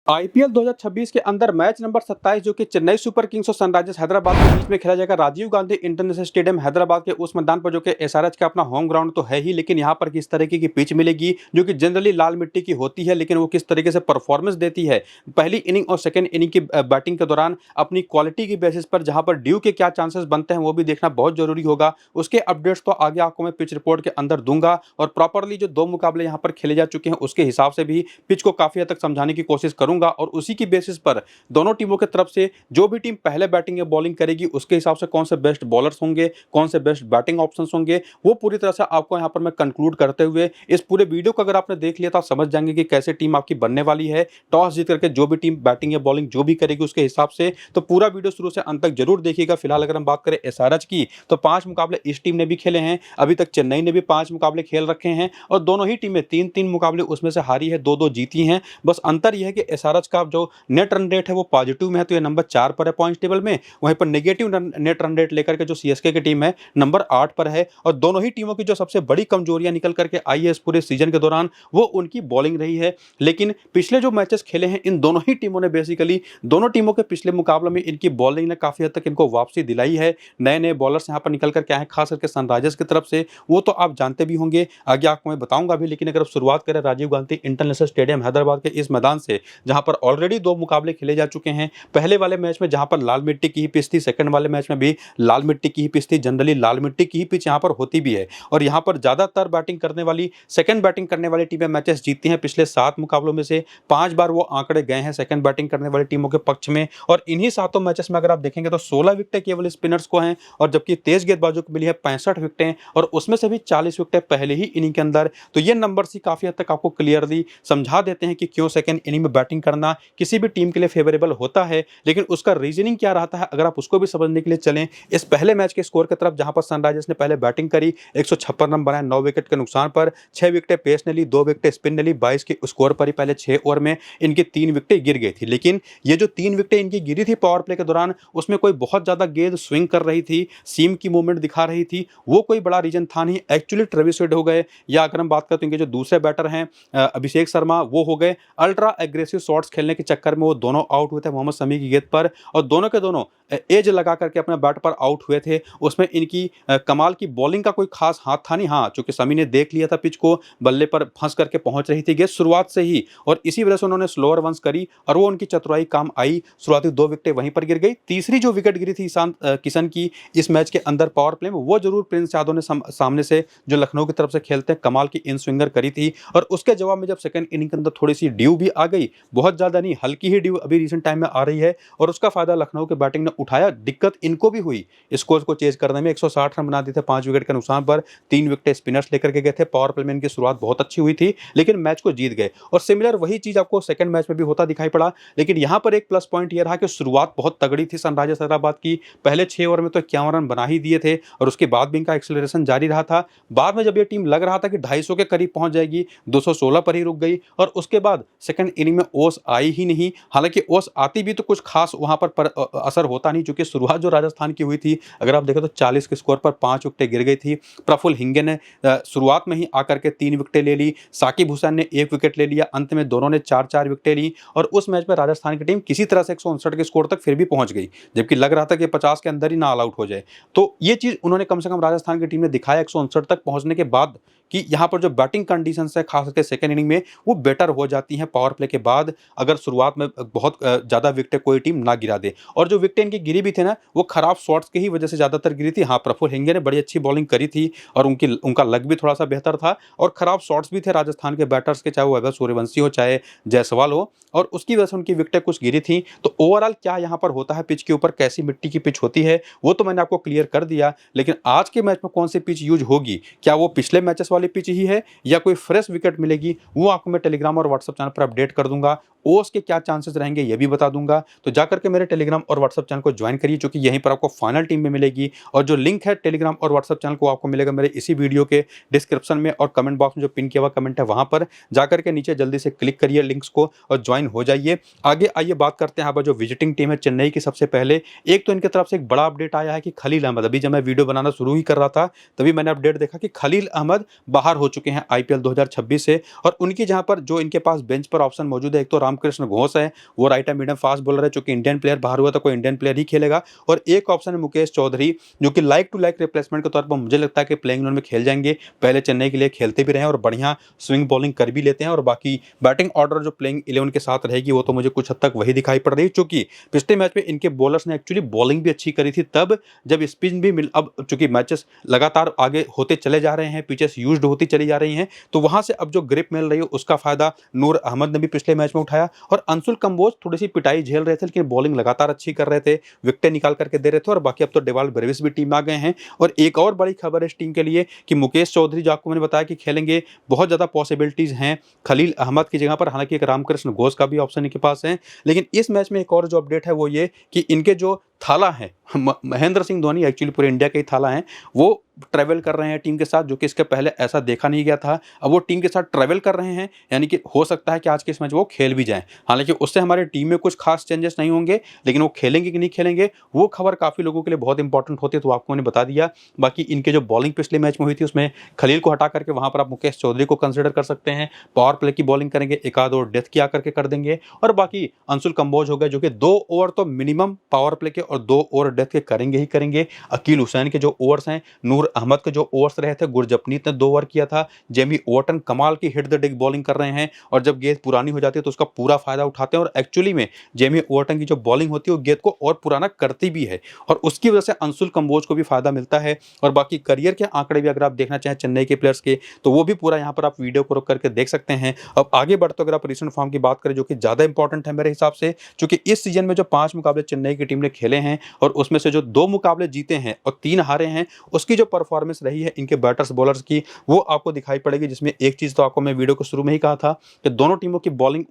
IPL 2026 के अंदर match number 27 जो कि चेन्नई सुपर किंग्स और सनराइजर्स हैदराबाद के बीच में खेला जाएगा राजीव गांधी इंटरनेशनल स्टेडियम हैदराबाद के उस मैदान पर, जो कि एसआरएच का अपना होम ग्राउंड तो है ही, लेकिन यहां पर किस तरीके की पिच मिलेगी जो कि जनरली लाल मिट्टी की होती है, लेकिन वो किस तरीके से परफॉर्मेंस देती है पहली इनिंग और सेकंड इनिंग की बैटिंग के दौरान अपनी क्वालिटी की बेसिस पर, जहां पर ड्यू के क्या चांसेस बनते हैं वो भी देखना बहुत जरूरी होगा। उसके अपडेट्स तो आगे आपको मैं पिच रिपोर्ट के अंदर दूंगा, और प्रॉपरली जो दो मुकाबले यहां पर खेले जा चुके हैं उसके हिसाब से भी पिच को काफी हद तक समझाने की कोशिश करूंगा, और उसी की बेसिस पर दोनों टीमों की तरफ से जो भी टीम पहले बैटिंग या बॉलिंग करेगी उसके हिसाब से कौन से बेस्ट बॉलर्स होंगे, कौन से बेस्ट बैटिंग ऑप्शंस होंगे, वो पूरी तरह से आपको यहां पर मैं कंक्लूड करते हुए इस पूरे वीडियो को अगर आपने देख लिया तो आप समझ जाएंगे कि कैसे टीम आपकी बनने वाली है। टॉस जीत करके जो भी टीम बैटिंग या बॉलिंग जो भी करेगी उसके हिसाब से, तो पूरा वीडियो शुरू से अंत तक जरूर देखिएगा। फिलहाल अगर हम बात करें एसआरएच की, तो 5 मुकाबले इस टीम ने भी खेले हैं, अभी तक चेन्नई ने भी 5 मुकाबले खेल रखे हैं, और दोनों ही टीमें 3-3 मुकाबले उसमें से हारी है, 2-2 जीती हैं। बस अंतर यह है कि एसआरएच का जो नेट रन रेट है वो पॉजिटिव में है, तो ये नंबर 4 पर है पॉइंट्स टेबल में, वहीं पर नेगेटिव नेट रन रेट लेकर के जो सीएसके की टीम है नंबर 8 पर है। और दोनों ही टीमों की जो सबसे बड़ी कमजोरियां निकल करके आई है इस पूरे सीजन के दौरान वो उनकी बॉलिंग रही है। लेकिन पिछले जो मैचेस खेले हैं इन दोनों ही टीमों ने बेसिकली, दोनों टीमों के पिछले मुकाबलों में इनकी बॉलिंग ने काफी हद तक इनको वापसी दिलाई है। नए नए बॉलर्स यहाँ पर निकल कर के आए हैं, खास करके सनराइजर्स की तरफ से, वो तो आप जानते भी होंगे, आगे आपको मैं बताऊंगा भी। लेकिन अगर शुरुआत करें राजीव गांधी इंटरनेशनल स्टेडियम हैदराबाद के इस मैदान से, जहां पर ऑलरेडी 2 मुकाबले खेले जा चुके हैं। पहले वाले मैच में जहां पर लाल मिट्टी की ही पिच थी, सेकंड वाले मैच में भी लाल मिट्टी की ही पिच थी, जनरली लाल मिट्टी की ही पिच यहां पर होती भी है, और यहां पर ज्यादातर बैटिंग करने वाली, सेकंड बैटिंग करने वाली टीमें मैचेस जीती हैं। पिछले 7 मुकाबलों में से 5 बार वो आंकड़े गए हैं सेकंड बैटिंग करने वाली टीमों के पक्ष में, और इन्हीं 7 मैचेस में अगर आप देखेंगे तो 16 विकेटें केवल स्पिनर्स को हैं, और जबकि तेज गेंदबाजों को मिली है 65 विकेटें, और उसमें से भी 40 विकेटें पहले ही इनिंग के अंदर। तो ये नंबर्स ही काफी हद तक आपको क्लियरली समझा देते हैं कि क्यों सेकंड इनिंग में बैटिंग करना किसी भी टीम के लिए फेवरेबल होता है। लेकिन उसका रीजनिंग क्या रहता है अगर आप उसको भी समझने के लिए चलें, इस पहले मैच के स्कोर की तरफ, जहां पर सनराइजर्स ने पहले बैटिंग करी, 156 रन बनाए 9 विकेट के नुकसान पर, 6 विकेटें पेस ने ली, 2 विकेटें स्पिन ने ली, 22 के स्कोर पर ही पहले 6 ओवर में इनकी 3 विकेटें गिर गई थी। लेकिन ये जो 3 विकेटें इनकी गिरी थी पावर प्ले के दौरान, उसमें कोई बहुत ज्यादा गेंद स्विंग कर रही थी, सीम की मूवमेंट दिखा रही थी, वो कोई बड़ा रीजन था नहीं। एक्चुअली ट्रेविस हेड हो गए, या अगर हम बात करें तो इनके जो दूसरे बैटर हैं अभिषेक शर्मा, वो हो गए अल्ट्रा एग्रेसिव शॉट्स खेलने के चक्कर में वो दोनों आउट हुए थे मोहम्मद शमी की गेंद पर, और दोनों के दोनों एज लगा करके अपने बैट पर आउट हुए थे। उसमें इनकी कमाल की बॉलिंग का कोई खास हाथ था नहीं। हाँ, चूंकि शमी ने देख लिया था पिच को, बल्ले पर फंस करके पहुंच रही थी गेंद शुरुआत से ही, और इसी वजह से उन्होंने स्लोअर वंस करी, और वो उनकी चतुराई काम आई। शुरुआती 2 विकेटें वहीं पर गिर गई। तीसरी जो विकेट गिरी थी ईशान किशन की इस मैच के अंदर पावर प्ले में, वो जरूर प्रिंस यादव ने सामने से, जो लखनऊ की तरफ से खेलते हैं, कमाल की इन स्विंगर करी थी। और उसके जवाब में जब सेकंड इनिंग के अंदर थोड़ी सी ड्यू भी आ गई, बहुत ज्यादा नहीं, हल्की ही ड्यू अभी रिसेंट टाइम में आ रही है, और उसका फायदा लखनऊ के बैटिंग ने उठाया। दिक्कत इनको भी हुई स्कोर को चेज करने में, 160 रन बना दिए थे 5 विकेट के नुकसान पर, 3 विकेट स्पिनर्स लेकर के गए थे। पावर प्ले में इनकी शुरुआत बहुत अच्छी हुई थी, लेकिन मैच को जीत गए, और सिमिलर वही चीज आपको सेकंड मैच में भी होता दिखाई पड़ा। लेकिन यहां पर एक प्लस पॉइंट यह रहा कि शुरुआत बहुत तगड़ी थी सनराइजर्स हैदराबाद की, पहले 6 ओवर में तो 51 रन बना ही दिए थे, और उसके बाद भी इनका एक्सेलरेशन जारी रहा था। बाद में जब ये टीम लग रहा था कि 250 के करीब पहुंच जाएगी, 216 पर ही रुक गई, और उसके बाद सेकंड इनिंग में ओस आई ही नहीं। हालांकि ओस आती भी तो कुछ खास वहां पर असर होता नहीं, क्योंकि शुरुआत जो राजस्थान की हुई थी, अगर आप देखें तो 40 के स्कोर पर 5 विकेटें गिर गई थी। प्रफुल्ल हिंगे ने शुरुआत में ही आकर के 3 विकेटें ले ली, साकिब हुसैन ने 1 विकेट ले लिया, अंत में दोनों ने 4-4 विकेटें ली, और उस मैच में राजस्थान की टीम किसी तरह से 159 के स्कोर तक फिर भी पहुंच गई, जबकि लग रहा था कि 50 के अंदर ही ना ऑल आउट हो जाए। तो ये चीज उन्होंने कम से कम राजस्थान की टीम ने दिखाया 159 तक पहुंचने के बाद, कि यहां पर जो बैटिंग कंडीशंस है खास करके सेकंड इनिंग में, वो बेटर हो जाती हैं पावर प्ले के बाद, अगर शुरुआत में बहुत ज्यादा विकेटें कोई टीम ना गिरा दे। और जो विकेटें इनकी गिरी भी थे ना, वो खराब शॉट्स की ही वजह से ज्यादातर गिरी थी। हाँ, प्रफुल्ल हिंगे ने बड़ी अच्छी बॉलिंग करी थी, और उनका लक भी थोड़ा सा बेहतर था, और खराब शॉट्स भी थे राजस्थान के बैटर्स के, चाहे वो वैभव सूर्यवंशी हो चाहे जायसवाल हो, और उसकी वजह से उनकी विकेटें कुछ गिरी थी। तो ओवरऑल क्या यहाँ पर होता है पिच के ऊपर, कैसी मिट्टी की पिच होती है, वो तो मैंने आपको क्लियर कर दिया। लेकिन आज के मैच में कौन सी पिच यूज होगी, क्या वो पिछले मैचेस वाली पिच ही है या कोई फ्रेश विकेट मिलेगी, वो आपको मैं टेलीग्राम और व्हाट्सएप चैनल पर अपडेट कर दूंगा। ओस के क्या चांसेस रहेंगे ये भी बता दूंगा। तो जाकर के मेरे टेलीग्राम और व्हाट्सएप चैनल को ज्वाइन करिए, क्योंकि यहीं पर आपको फाइनल टीम में मिलेगी, और जो लिंक है टेलीग्राम और व्हाट्सएप चैनल को आपको मिलेगा मेरे इसी वीडियो के डिस्क्रिप्शन में, और कमेंट बॉक्स में जो पिन किया हुआ कमेंट है वहां पर जाकर के नीचे जल्दी से क्लिक करिए लिंक्स को और ज्वाइन हो जाइए। आगे आइए बात करते हैं यहाँ पर जो विजिटिंग टीम है चेन्नई की। सबसे पहले एक तो इनकी तरफ से एक बड़ा अपडेट आया है कि खलील अहमद, अभी जब मैं वीडियो बनाना शुरू ही कर रहा था तभी मैंने अपडेट देखा कि खलील अहमद बाहर हो चुके हैं आईपीएल 2026 से, और उनकी जहां पर जो इनके पास बेंच पर ऑप्शन मौजूद है, एक तो रामकृष्ण घोष है, वो right hand medium fast bowler है, चूंकि इंडियन प्लेयर बाहर हुआ तो कोई इंडियन प्लेयर ही खेलेगा। और एक ऑप्शन है मुकेश चौधरी, जो कि लाइक टू लाइक रिप्लेसमेंट के तौर पर मुझे लगता है कि प्लेइंग 11 में खेल जाएंगे। पहले चेन्नई के लिए खेलते भी रहे और बढ़िया स्विंग बॉलिंग कर भी लेते हैं। और बाकी बैटिंग ऑर्डर जो प्लेइंग 11 के साथ रहेगी वो तो मुझे कुछ हद तक वही दिखाई पड़ रही है, क्योंकि पिछले मैच में इनके बॉलर्स ने एक्चुअली बॉलिंग भी अच्छी करी थी, तब जब स्पिन भी मिल, अब चूंकि मैचेस लगातार आगे होते चले जा रहे हैं, पिचेस यूज्ड होती चली जा रही हैं, तो वहां से अब जो ग्रिप मिल रही है उसका फायदा नूर अहमद ने भी पिछले मैच में उठाया। और अंशुल कंबोज थोड़ी सी पिटाई झेल रहे थे, लेकिन बॉलिंग लगातार अच्छी कर रहे थे, विकेटें निकाल करके दे रहे थे। और बाकी अब तो डेवाल्ड ब्रेविस भी टीम में आ गए हैं। और एक और बड़ी खबर है इस टीम के लिए कि मुकेश चौधरी, जो आपको मैंने बताया कि खेलेंगे, बहुत ज्यादा पॉसिबिलिटीज हैं खलील अहमद की जगह पर। हालांकि एक रामकृष्ण घोष का भी ऑप्शन इनके पास है। लेकिन इस मैच में एक और जो अपडेट है वो ये कि इनके जो थाला है, महेंद्र सिंह धोनी, एक्चुअली पूरे इंडिया के ही थाला हैं, वो ट्रैवल कर रहे हैं टीम के साथ, जो कि इसके पहले ऐसा देखा नहीं गया था। अब वो टीम के साथ ट्रैवल कर रहे हैं, यानी कि हो सकता है कि आज के इस मैच वो खेल भी जाएं। हालांकि उससे हमारी टीम में कुछ खास चेंजेस नहीं होंगे, लेकिन वो खेलेंगे कि नहीं खेलेंगे वो खबर काफ़ी लोगों के लिए बहुत इंपॉर्टेंट होती है, तो आपको मैंने बता दिया। बाकी इनके जो बॉलिंग पिछले मैच में हुई थी उसमें खलील को हटा करके वहां पर आप मुकेश चौधरी को कंसिडर कर सकते हैं। पावर प्ले की बॉलिंग करेंगे, एक आध और डेथ की आकर के कर देंगे। और बाकी अंशुल कंबोज हो गए, जो कि 2 ओवर तो मिनिमम पावर प्ले के और 2 ओवर डेथ के करेंगे ही करेंगे। अकील हुसैन के जो ओवर्स हैं, नूर अहमद के जो ओवर्स रहे थे, गुरजपनीत ने 2 ओवर किया था, जेमी ओवरटन कमाल की हिट द डिग बॉलिंग कर रहे हैं। और जब गेंद पुरानी हो जाती है तो उसका पूरा फायदा उठाते हैं। और एक्चुअली में जेमी ओवरटन की जो बॉलिंग होती है वो गेंद को और पुराना करती भी है, और उसकी वजह से अंशुल कंबोज को भी फायदा मिलता है। और बाकी करियर के आंकड़े भी अगर आप देखना चाहें चेन्नई के प्लेयर्स के, तो वो भी पूरा यहाँ पर आप वीडियो को रोक करके देख सकते हैं। अब आगे बढ़ते अगर आप रिसेंट फॉर्म की बात करें, जो कि ज्यादा इंपॉर्टेंट है मेरे हिसाब से, क्योंकि इस सीजन में जो 5 मुकाबले चेन्नई की टीम ने खेले हैं और उसमें से जो 2 मुकाबले जीते हैं और 3 हारे हैं, उसकी जो परफॉर्मेंस रही है इनके बैटर्स बॉलर्स की, वो आपको दिखाई पड़ेगी। जिसमें एक चीज तो आपको मैं वीडियो को शुरू में ही कहा था कि दोनों टीमों की बॉलिंग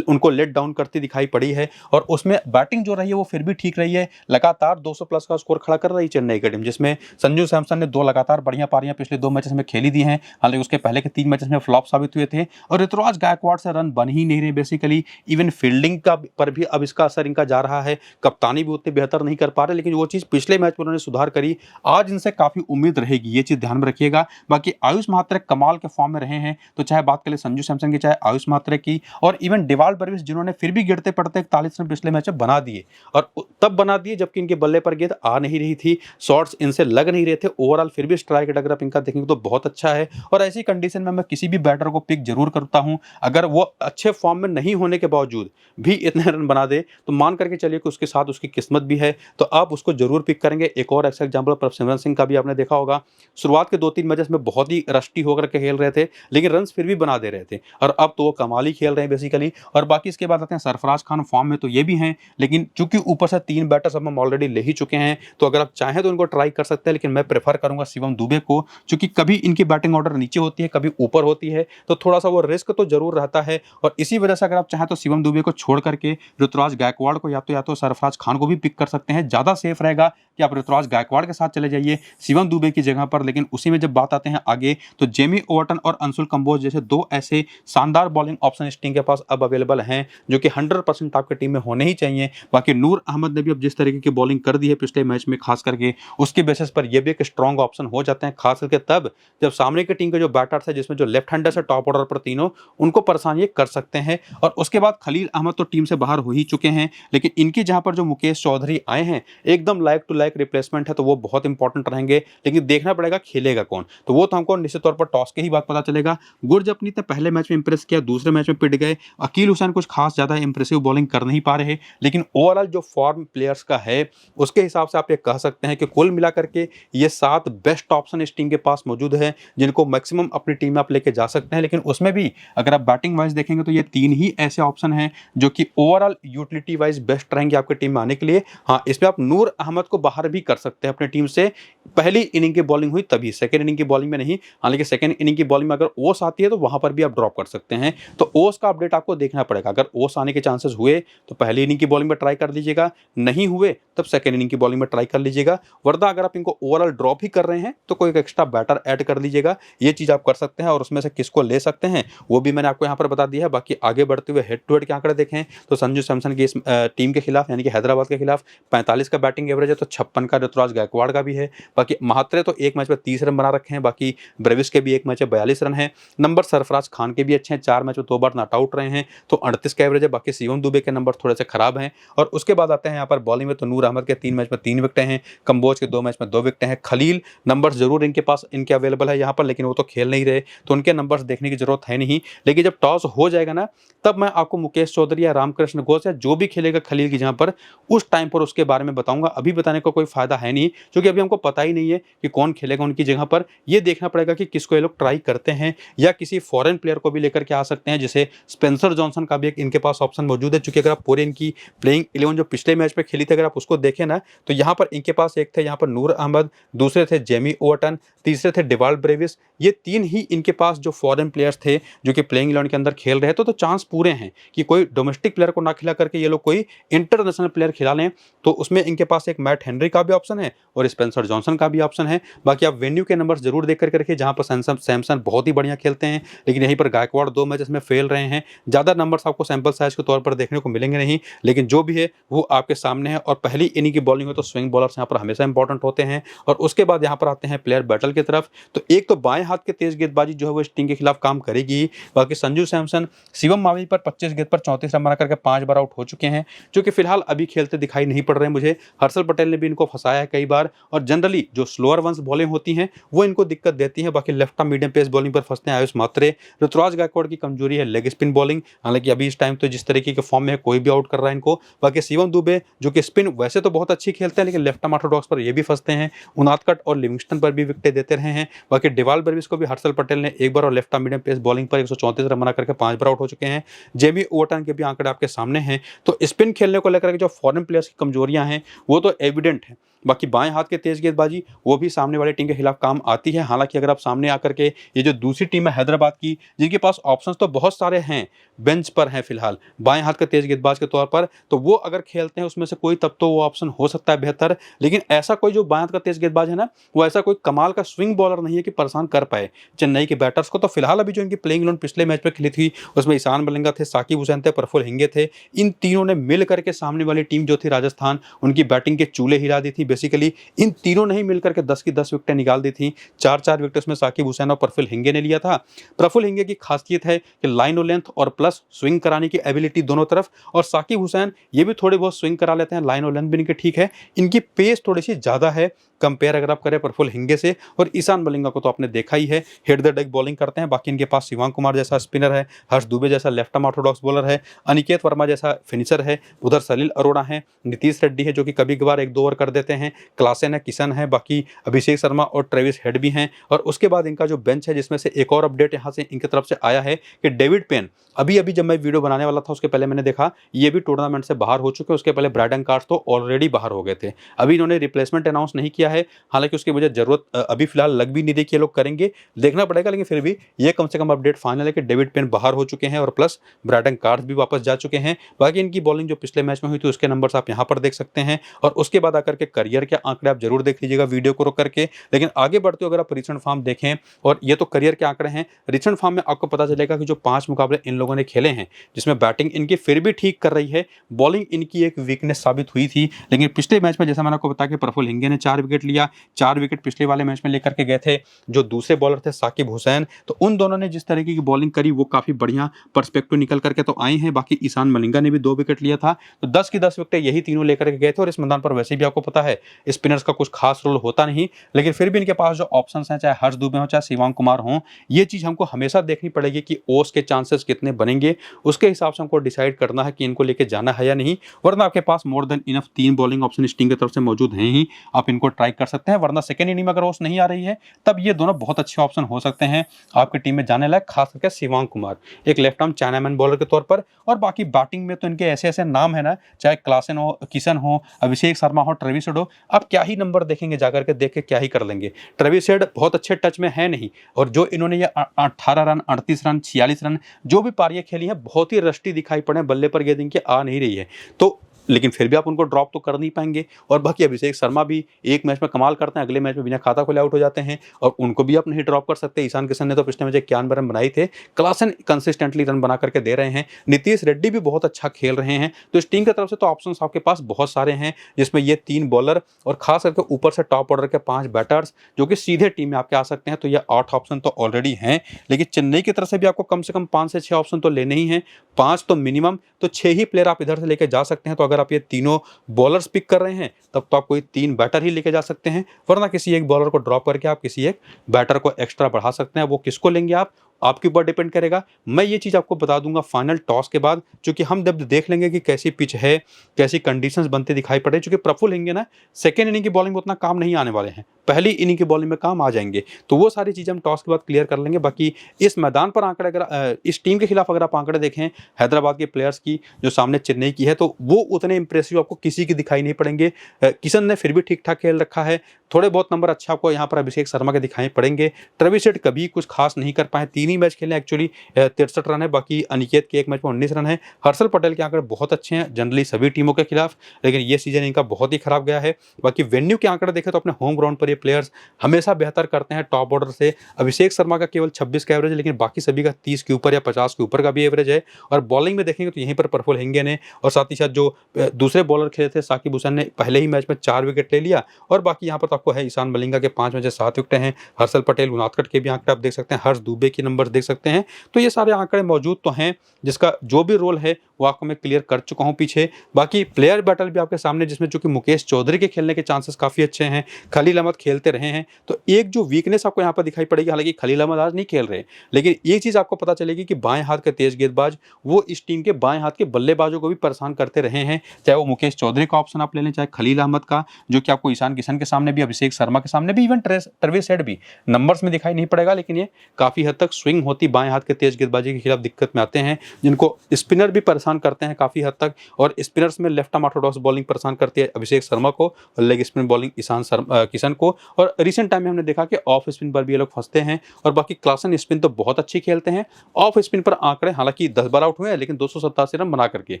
उनको लेट डाउन करती दिखाई पड़ी है, और उसमें बैटिंग जो रही है वो फिर भी ठीक रही है। लगातार 200 प्लस का स्कोर खड़ा कर रही चेन्नई की टीम, जिसमें संजू सैमसन ने 2 लगातार बढ़िया पारियां पिछले 2 मैचेस में खेली दी हैं। हालांकि उसके पहले के 3 मैचेस में फ्लॉप साबित हुए थे, और ऋतुराज गायकवाड़ से रन बन ही नहीं रहे बेसिकली। इवन फील्डिंग का पर भी अब इसका असर इनका जा रहा है, कप्तानी भी उतनी बेहतर नहीं कर पा रहे, लेकिन वो चीज पिछले मैच में उन्होंने सुधार करी। आज इनसे काफी उम्मीद रहेगी, ये चीज ध्यान में रखिएगा। बाकी आयुष महात्रे कमाल के फॉर्म में रहे हैं, तो चाहे बात करें संजू सैमसन की, चाहे आयुष महात्रे की, और इवन डेवाल्ड ब्रेविस, जिन्होंने फिर भी गिरते पड़ते 41 रन पिछले मैच में बना दिए, और तब बना दिए जबकि इनके बल्ले पर गेंद आ नहीं रही थी, शॉट्स इनसे लग नहीं रहे थे। ओवरऑल फिर भी स्ट्राइक रेट अगर आप इनका देखेंगे तो बहुत अच्छा है। और ऐसी कंडीशन में मैं किसी भी बैटर को पिक जरूर करता हूं, अगर वो अच्छे फॉर्म में नहीं होने के बावजूद भी इतने रन बना दे तो मान करके चलिए कि उसके साथ उसकी किस्मत भी है, तो आप उसको जरूर पिक करेंगे। एक और ऐसा एग्जाम्पल प्रभसिमरन सिंह का भी आपने देखा होगा, शुरुआत के 2-3 मैचेस में बहुत ही रस्टी होकर के खेल रहे थे, लेकिन रन्स फिर भी बना दे रहे थे, और अब तो वो कमाल ही खेल रहे हैं बेसिकली। और बाकी इसके बाद आते हैं सरफराज खान, फॉर्म में तो ये भी हैं, लेकिन चूंकि ऊपर से 3 बैटर्स हम ऑलरेडी ले ही चुके हैं, तो अगर आप चाहें तो इनको ट्राई कर सकते हैं, लेकिन मैं प्रेफर करूंगा शिवम दुबे को, क्योंकि कभी इनकी बैटिंग ऑर्डर नीचे होती है, कभी ऊपर होती है, तो थोड़ा सा वो रिस्क तो जरूर रहता है। और इसी वजह से अगर आप चाहें तो शिवम दुबे को छोड़ करके ऋतुराज गायकवाड़ को या तो सरफराज खान को भी पिक कर सकते हैं। ज्यादा सेफ रहेगा कि आप ऋतुराज गायकवाड़ के साथ चले जाइए शिवम दुबे की जगह पर। लेकिन उसी में जब बात आते हैं आगे, तो जेमी ओवरटन और अंशुल कंबोज जैसे 2 ऐसे शानदार बॉलिंग ऑप्शन इस टीम के पास अब अवेलेबल हैं, जो कि 100% आपकी टीम में होने ही चाहिए। बाकी नूर अहमद ने भी अब जिस तरीके की बॉलिंग कर दी है पिछले मैच में, खास करके उसके बेसिस पर यह भी एक स्ट्रॉन्ग ऑप्शन हो जाते हैं, खास करके तब जब सामने की टीम के जो बैटर्स है, जिसमें जो लेफ्ट हैंडर से टॉप ऑर्डर पर तीनों, उनको परेशान ये कर सकते हैं। और उसके बाद खलील अहमद तो टीम से बाहर हो ही चुके हैं, लेकिन इनकी जहां पर जो मुकेश चौधरी आए हैं, एकदम लाइक टू लाइक रिप्लेसमेंट है, तो वो बहुत इंपॉर्टेंट रहेंगे। लेकिन देखना पड़ेगा खेलेगा कौन, तो वो तो हमको निश्चित तौर पर टॉस के ही बात पता चलेगा। गुरजपनीत ने पहले मैच में इंप्रेस किया, दूसरे मैच में पिट गए। अकील हुसैन कुछ खास ज्यादा इंप्रेसिव बॉलिंग कर नहीं पा रहे, लेकिन ओवरऑल जो फॉर्म प्लेयर्स का है उसके हिसाब से आप ये कह सकते हैं कि कुल मिलाकर के ये 7 बेस्ट ऑप्शन इस टीम के पास मौजूद है, जिनको मैक्सिमम अपनी टीम में आप लेके जा सकते हैं। लेकिन उसमें भी अगर आप बैटिंग वाइज देखेंगे तो ये 3 ही ऐसे ऑप्शन हैं जो कि ओवरऑल यूटिलिटी वाइज बेस्ट रहेंगे आपकी टीम में आने के लिए। हाँ, इसमें आप नूर अहमद को बाहर भी कर सकते हैं अपनी टीम से, पहली इनिंग की बॉलिंग हुई तभी, सेकंड इनिंग की बॉलिंग में नहीं। हालांकि सेकंड इनिंग की बॉलिंग में अगर ओस आती है तो वहां पर भी आप ड्रॉप कर सकते हैं, तो ओस का अपडेट आपको देखना पड़ेगा। अगर ओस आने के चांसेस हुए तो पहली इनिंग की बॉलिंग में ट्राई कर लीजिएगा, नहीं हुए तब सेकंड इनिंग की बॉलिंग में ट्राई कर लीजिएगा, वरना अगर आप इनको ओवरऑल ड्रॉप ही कर रहे हैं तो कोई एक एक्स्ट्रा बैटर ऐड कर लीजिएगा। ये चीज़ आप कर सकते हैं और उसमें से किसको ले सकते हैं वो भी मैंने आपको यहाँ पर बता दिया है। बाकी आगे बढ़ते हुए हेड टू हेड के आंकड़े देखें तो संजू सैमसन की इस टीम के खिलाफ यानी कि हैदराबाद के खिलाफ 45 का बैटिंग एवरेज है, तो 56 का ऋतुराज गायकवाड़ का भी है। बाकी महात्रे तो एक मैच में 30 रन बना रखे हैं, बाकी ब्रेविस के भी एक मैच में 42 रन है। नंबर सरफराज खान के भी अच्छे हैं, 4 मैच में 2 बार नॉट आउट रहे हैं तो 38 का एवरेज है। बाकी शिवम दुबे के नंबर थोड़े से खराब हैं। और उसके बाद आते हैं यहाँ पर बॉलिंग में, तो नूर अहमद के 3 मैच में 3 विकेटें हैं, कंबोज के 2 मैच में 2 विकेटें हैं। खलील नंबर्स जरूर इनके पास इनके अवेलेबल है यहाँ पर, लेकिन वो तो खेल नहीं रहे तो उनके नंबर्स देखने की जरूरत है नहीं। लेकिन जब टॉस हो जाएगा ना तब मैं आपको मुकेश चौधरी या रामकृष्ण घोष या जो भी खेलेगा खलील की जगह पर उस टाइम पर उसके बारे में बताऊंगा। अभी बताने का कोई फायदा है नहीं क्योंकि अभी हमको पता ही नहीं है कि कौन खेलेगा उनकी जगह पर। ये देखना पड़ेगा कि किसको ये लोग ट्राई करते हैं या किसी फॉरेन प्लेयर को भी लेकर के आ सकते हैं, जैसे स्पेंसर जॉनसन का भी एक इनके पास ऑप्शन मौजूद है। चूंकि अगर आप पूरे इनकी प्लेइंग 11 जो पिछले मैच में खेली थी अगर आप उसको देखें ना तो यहाँ पर इनके पास एक थे यहाँ पर नूर अहमद, दूसरे थे जेमी ओवरटन, तीसरे थे डिवाल्ड ब्रेविस। ये 3 ही इनके पास जो फॉरेन प्लेयर्स थे जो कि प्लेइंग 11 के अंदर खेल रहे थे, तो चांस पूरे हैं कि कोई डोमेस्टिक प्लेयर को ना खिला करके ये लोग कोई इंटरनेशनल प्लेयर खिला लें। तो उसमें इनके पास एक मैट हेनरी का भी ऑप्शन है और स्पेंसर जॉनसन का भी ऑप्शन है। बाकी आप वेन्यू के नंबर्स जरूर देख करके रखिए, जहां पर सैमसन बहुत ही बढ़िया खेलते हैं लेकिन यहीं पर गायकवाड़ 2 मैचेस में फेल रहे हैं। ज़्यादा नंबर्स आपको सैंपल साइज के तौर पर देखने को मिलेंगे नहीं, लेकिन जो भी है वो आपके सामने है। और पहली इनिंग की बॉलिंग में तो स्विंग बॉलर्स यहाँ पर हमेशा इंपॉर्टेंट होते हैं। और उसके बाद यहाँ पर आते हैं प्लेयर बैटल की तरफ, तो एक तो बाएं हाथ के तेज गेंदबाजी जो है वो इस टीम के खिलाफ काम करेगी। बाकी संजू सैमसन शिवम मावी पर 25 गेंद पर 34 रन बना करके 5 बार आउट हो चुके हैं, जो कि फिलहाल अभी खेलते दिखाई नहीं पड़ रहे हैं मुझे। हर्षल पटेल ने भी इनको फंसाया है कई बार, और जनरली जो स्लोअर वंस बॉलिंग होती हैं वो इनको दिक्कत देती है। बाकी left arm medium pace bowling पर फंसते हैं आयुष मात्रे। ऋतुराज गायकवाड़ की कमजोरी है लेग स्पिन बॉलिंग, हालांकि अभी इस टाइम तो जिस तरीके के फॉर्म में है कोई भी आउट कर रहा है इनको। बाकी शिवम दुबे जो कि स्पिन वैसे तो बहुत अच्छी खेलते हैं लेकिन लेफ्ट आर्म ऑर्थोडॉक्स पर ये भी फंसते हैं। उनादकट और लिविंगस्टन पर भी विकेटें देते रहे हैं। बाकी डिवाल्ड ब्रेविस को भी हर्षल पटेल ने एक बार और left arm medium pace bowling पर 134 रन बना करके 5 बार आउट हो चुके हैं। जेमी ओवरटन के भी आंकड़े आपके सामने हैं। तो स्पिन खेलने को लेकर के जो फॉरेन प्लेयर्स की कमजोरियां हैं वो तो एविडेंट है। बाकी बाएं हाथ के तेज गेंदबाजी वो भी सामने वाली टीम के खिलाफ काम आती है। हालांकि अगर आप सामने आकर के ये जो दूसरी टीम है हैदराबाद की, जिनके पास ऑप्शंस तो बहुत सारे हैं, बेंच पर हैं फिलहाल बाएं हाथ के तेज गेंदबाज के तौर पर, तो वो अगर खेलते हैं उसमें से कोई तब तो वो ऑप्शन हो सकता है बेहतर। लेकिन ऐसा कोई जो बाएं हाथ का तेज गेंदबाज है ना वो ऐसा कोई कमाल का स्विंग बॉलर नहीं है कि परेशान कर पाए चेन्नई के बैटर्स को। तो फिलहाल अभी जो इनकी प्लेइंग 11 पिछले मैच में खेली थी उसमें ईशान मलिंगा थे, साकिब हुसैन थे, प्रफुल्ल हिंगे थे। इन तीनों ने मिल करके सामने वाली टीम जो थी राजस्थान उनकी बैटिंग के चूल्हे हिला दी थी। बेसिकली इन तीनों ने ही मिलकर के 10 की 10 विकेटें निकाल दी थी। 4-4 विकेट उसमें साकिब हुसैन और प्रफुल्ल हिंगे ने लिया था। प्रफुल्ल हिंगे की खासियत है कि लाइन और लेंथ और प्लस स्विंग कराने की एबिलिटी दोनों तरफ, और साकिब हुसैन ये भी थोड़े बहुत स्विंग करा लेते हैं, लाइन और लेंथ भी इनके ठीक है। इनकी पेस थोड़ी सी ज़्यादा है कंपेयर अगर आप करें प्रफुल्ल हिंगे से। और ईशान मलिंगा को तो आपने देखा ही है, हेड द डेक बॉलिंग करते हैं। बाकी इनके पास शिवांग कुमार जैसा स्पिनर है, हर्ष दुबे जैसा लेफ्ट आर्म ऑर्थोडॉक्स बॉलर है, अनिकेत वर्मा जैसा फिनिशर है, उधर सलील अरोड़ा है, नीतीश रेड्डी है जो कि कभी कभार 1-2 ओवर कर देते हैं, क्लासन है, किशन है, बाकी अभिषेक शर्मा और ट्रेविस हेड भी हैं। और उसके बाद इनका जो बेंच है जिसमें से एक और अपडेट यहाँ से इनकी तरफ से आया है कि डेविड पेन अभी जब मैं वीडियो बनाने वाला था उसके पहले मैंने देखा ये भी टूर्नामेंट से बाहर हो चुके हैं। उसके पहले ब्रायडन कार्ड्स तो ऑलरेडी बाहर हो गए थे। अभी इन्होंने रिप्लेसमेंट अनाउंस नहीं किया है, हालांकि उसकी मुझे जरूरत अभी फिलहाल लग भी नहीं रही कि ये लोग करेंगे, देखना पड़ेगा। लेकिन फिर भी ये कम से कम अपडेट फाइनल है कि डेविड पेन बाहर हो चुके हैं और प्लस ब्रायडन कार्ड्स भी वापस जा चुके हैं। बाकी इनकी बॉलिंग जो पिछले मैच में हुई थी उसके नंबर्स आप यहाँ पर देख सकते हैं। और उसके बाद आकर के करियर के आंकड़े आप जरूर देख लीजिएगा वीडियो को रोक करके। लेकिन आगे बढ़ते हो अगर आप रिसेंट फॉर्म देखें, और ये तो करियर के आंकड़े हैं, रिसेंट फॉर्म में आपको पता चलेगा कि जो 5 मुकाबले इन लोगों ने खेले हैं जिसमें बैटिंग इनकी फिर भी ठीक कर रही है, बॉलिंग इनकी एक वीकनेस साबित हुई थी। लेकिन पिछले मैच में जैसा मैंने आपको बताया कि प्रफुल्ल हिंगे ने 4 विकेट लिया, 4 विकेट पिछले वाले मैच में लेकर के गए थे जो दूसरे बॉलर थे साकिब हुसैन। तो उन दोनों ने जिस तरीके की बॉलिंग करी वो काफी बढ़िया पर्सपेक्टिव निकल करके तो आई हैं। बाकी ईशान मलिंगा ने भी 2 विकेट लिया था, तो 10 की 10 विकेट यही तीनों लेकर के गए थे। और इस मैदान पर वैसे भी आपको पता है स्पिनर्स का कुछ खास रोल होता नहीं, लेकिन फिर भी इनके पास जो ऑप्शंस हैं, चाहे हर्ष दुबे हो चाहे शिवांग कुमार हो, ये चीज हमको हमेशा देखनी पड़ेगी कि ओस के चांसेस कितने बनेंगे, उसके हिसाब से हमको डिसाइड करना है कि इनको लेके जाना है या नहीं। वरना आपके पास more than enough 3 bowling option इस टीम की तरफ से मौजूद हैं ही, आप इनको ट्राई कर सकते हैं। वरना सेकंड इनिंग में अगर ओस नहीं आ रही है तब ये दोनों बहुत अच्छे ऑप्शन हो सकते हैं आपकी टीम में जाने लायक, खास करके शिवांग कुमार एक लेफ्ट आर्म चाइनामैन बॉलर के तौर पर। और बाकी बैटिंग में तो इनके ऐसे ऐसे नाम है ना, चाहे क्लासन हो, किशन हो, अभिषेक शर्मा हो, ट्रेविस हेड हो, आप क्या ही नंबर देखेंगे जाकर के, देख के क्या ही कर लेंगे। ट्रेविस हेड बहुत अच्छे टच में है नहीं, और जो इन्होंने ये 18 रन, 38 रन, 46 रन जो भी पारियां खेली हैं बहुत ही रस्टी दिखाई पड़े, बल्ले पर गेंद इनकी आ नहीं रही है। तो लेकिन फिर भी आप उनको ड्रॉप तो कर नहीं पाएंगे। और बाकी अभिषेक शर्मा भी एक मैच में कमाल करते हैं, अगले मैच में बिना खाता खोले आउट हो जाते हैं और उनको भी आप नहीं ड्रॉप कर सकते। ईशान किशन ने तो पिछले मैच 91 रन बनाए थे, क्लासन कंसिस्टेंटली रन बना करके दे रहे हैं। नीतीश रेड्डी भी बहुत अच्छा खेल रहे हैं। तो इस टीम की तरफ से तो ऑप्शंस आपके पास बहुत सारे हैं, जिसमें ये 3 बॉलर और खास करके ऊपर से टॉप ऑर्डर के 5 बैटर्स जो कि सीधे टीम में आपके आ सकते हैं। तो ये 8 ऑप्शन तो ऑलरेडी हैं, लेकिन चेन्नई की तरफ से भी आपको कम से कम 5 से 6 ऑप्शन तो लेने ही हैं, 5 तो मिनिमम, तो 6 ही प्लेयर आप इधर से लेके जा सकते हैं। तो अगर आप ये तीनों बॉलर्स पिक कर रहे हैं तब तो आप कोई 3 बैटर ही लेके जा सकते हैं, वरना किसी एक बॉलर को ड्रॉप करके आप किसी एक बैटर को एक्स्ट्रा बढ़ा सकते हैं। वो किसको लेंगे आप, आपके ऊपर डिपेंड करेगा। मैं ये चीज़ आपको बता दूंगा फाइनल टॉस के बाद, क्योंकि हम जब देख लेंगे कि कैसी पिच है, कैसी कंडीशंस बनते दिखाई पड़े। चूंकि प्रफुल्ल होंगे ना, सेकेंड इनिंग की बॉलिंग में उतना काम नहीं आने वाले हैं, पहली इनिंग की बॉलिंग में काम आ जाएंगे। तो वो सारी चीज़ें हम टॉस के बाद क्लियर कर लेंगे। बाकी इस मैदान पर आंकड़े, अगर इस टीम के खिलाफ अगर आप आंकड़े देखें हैदराबाद के प्लेयर्स की जो सामने चेन्नई की है, तो वो उतने इंप्रेसिव आपको किसी की दिखाई नहीं पड़ेंगे। किशन ने फिर भी ठीक ठाक खेल रखा है, थोड़े बहुत नंबर अच्छा आपको यहाँ पर अभिषेक शर्मा के दिखाई पड़ेंगे। ट्रेविस हेड कभी कुछ खास नहीं कर पाए, 3 ही मैच खेले एक्चुअली, 63 रन है, बाकी अनिकेत के एक मैच में 19 रन है। हर्षल पटेल के आंकड़े बहुत अच्छे हैं जनरली सभी टीमों के खिलाफ, लेकिन ये सीजन इनका बहुत ही खराब गया है। बाकी वेन्यू के आंकड़े देखें तो अपने होम ग्राउंड पर ये प्लेयर्स हमेशा बेहतर करते हैं टॉप ऑर्डर से। अभिषेक शर्मा का केवल 26 का एवरेज है, लेकिन बाकी सभी का 30 के ऊपर या 50 के ऊपर का भी एवरेज है। और बॉलिंग में देखेंगे तो यहीं पर प्रफुल्ल हेंगे ने और साथ ही साथ जो दूसरे बॉलर खेले थे साकिब हुसैन ने पहले ही मैच में 4 विकेट ले लिया। और बाकी यहाँ पर तो आपको है ईशान मलिंगा के 5 में से 7 विकेट हैं, हर्षल पटेल उनादकट के भी आंकड़े आप देख सकते हैं, हर्ष दुबे के नंबर देख सकते हैं। तो ये सारे आंकड़े मौजूद तो हैं, जिसका जो भी रोल है वो आपको मैं क्लियर कर चुका हूं पीछे। बाकी प्लेयर बैटल भी आपके सामने, जिसमें चूंकि मुकेश चौधरी के खेलने के चांसेस काफी अच्छे हैं, खलील अहमद खेलते रहे हैं। तो एक जो वीकनेस आपको यहाँ पर दिखाई पड़ेगी, हालांकि खलील अहमद आज नहीं खेल रहे, लेकिन एक चीज आपको पता चलेगी कि बाएं हाथ के तेज गेंदबाज वो इस टीम के बाएं हाथ के बल्लेबाजों को भी परेशान करते रहे हैं। चाहे वो मुकेश चौधरी का ऑप्शन आप ले लें, चाहे खलील अहमद का, जो कि आपको ईशान किशन के सामने भी, अभिषेक शर्मा के सामने भी, इवन ट्रेविस हेड भी नंबर्स में दिखाई नहीं पड़ेगा, लेकिन ये काफी हद तक स्विंग होती बाएं हाथ के तेज गेंदबाजी के खिलाफ दिक्कत में आते हैं, जिनको स्पिनर भी परेशान करते हैं काफी हद तक। और स्पिनर्स में लेफ्ट आर्म ऑर्थोडॉक्स बॉलिंग परेशान करती है अभिषेक शर्मा को, और leg spin bowling Ishan Kishan को। और रिसेंट टाइम में हमने देखा कि ऑफ स्पिन पर भी ये लोग फंसते हैं। और बाकी क्लासन स्पिन तो बहुत अच्छी खेलते हैं, ऑफ स्पिन पर आंकड़े हालांकि 10 बार आउट हुए हैं, लेकिन 287 रन बना करके,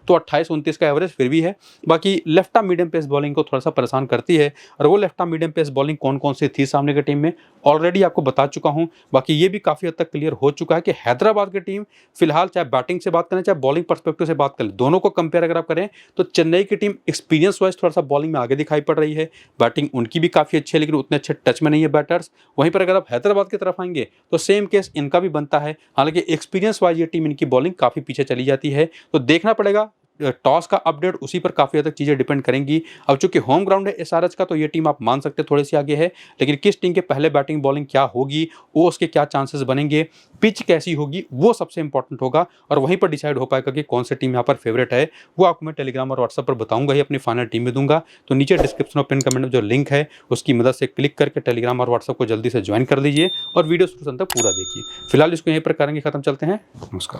तो 28-29 का एवरेज फिर भी है। बाकी left arm medium pace bowling को थोड़ा सा परेशान करती है, और वो left arm medium pace bowling कौन कौन सी थी सामने की टीम में ऑलरेडी आपको बता चुका हूं। बाकी ये भी काफी हद तक क्लियर हो चुका है कि हैदराबाद की टीम फिलहाल, चाहे बैटिंग से बात करें चाहे बॉलिंग पर्सपेक्टिव से बात करें, दोनों को कंपेयर अगर आप करें तो चेन्नई की टीम एक्सपीरियंस वाइज थोड़ा सा बॉलिंग में आगे दिखाई पड़ रही है। बैटिंग उनकी भी काफी अच्छी है, लेकिन उतने अच्छे टच में नहीं है बैटर्स। वहीं पर अगर आप हैदराबाद की तरफ आएंगे तो सेम केस इनका भी बनता है, हालांकि एक्सपीरियंस वाइज ये टीम, इनकी बॉलिंग काफी पीछे चली जाती है। तो देखना पड़ेगा टॉस का अपडेट, उसी पर काफी हद तक चीजें डिपेंड करेंगी। अब चूंकि होम ग्राउंड है एसआरएच का, तो ये टीम आप मान सकते हैं थोड़ी सी आगे है, लेकिन किस टीम के पहले बैटिंग बॉलिंग क्या होगी, वो उसके क्या चांसेस बनेंगे, पिच कैसी होगी, वो सबसे इंपॉर्टेंट होगा। और वहीं पर डिसाइड हो पाएगा कि कौन सी टीम यहाँ पर फेवरेट है। वो आपको मैं टेलीग्राम और व्हाट्सएप पर बताऊंगा ही, अपनी फाइनल टीम में दूंगा। तो नीचे डिस्क्रिप्शन और पिन कमेंट में जो लिंक है उसकी मदद से क्लिक करके टेलीग्राम और व्हाट्सएप को जल्दी से ज्वाइन कर लीजिए और वीडियो शुरू तक पूरा देखिए। फिलहाल इसको यहीं पर करेंगे खत्म, चलते हैं, नमस्कार।